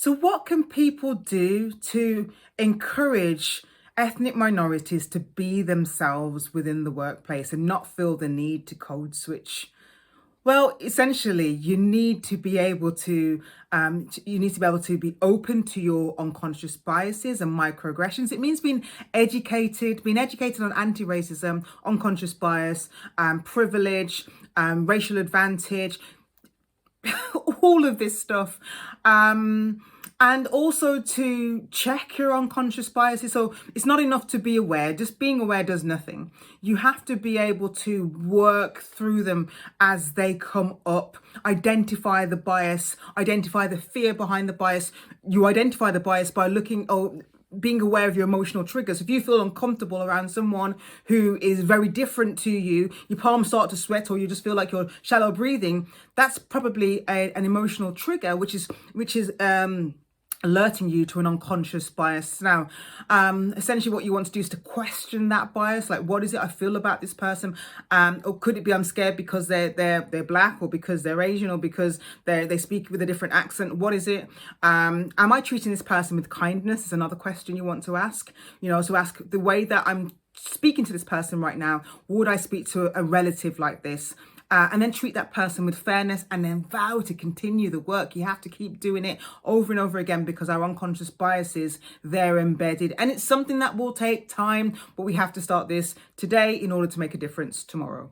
So, what can people do to encourage ethnic minorities to be themselves within the workplace and not feel the need to code switch? Well, essentially, you need to be able to be open to your unconscious biases and microaggressions. It means being educated on anti-racism, unconscious bias, privilege, racial advantage, all of this stuff. And also to check your unconscious biases. So it's not enough to be aware. Just being aware does nothing. You have to be able to work through them as they come up, identify the bias, identify the fear behind the bias. You identify the bias by being aware of your emotional triggers. If you feel uncomfortable around someone who is very different to you, your palms start to sweat, or you just feel like you're shallow breathing, that's probably an emotional trigger, which is alerting you to an unconscious bias. Now, essentially what you want to do is to question that bias. Like, what is it I feel about this person? Or could it be I'm scared because they're black, or because they're Asian, or because they speak with a different accent? What is it? Am I treating this person with kindness? Is another question you want to ask. To ask the way that I'm speaking to this person right now, would I speak to a relative like this? And then treat that person with fairness, and then vow to continue the work. You have to keep doing it over and over again, because our unconscious biases, they're embedded. And it's something that will take time, but we have to start this today in order to make a difference tomorrow.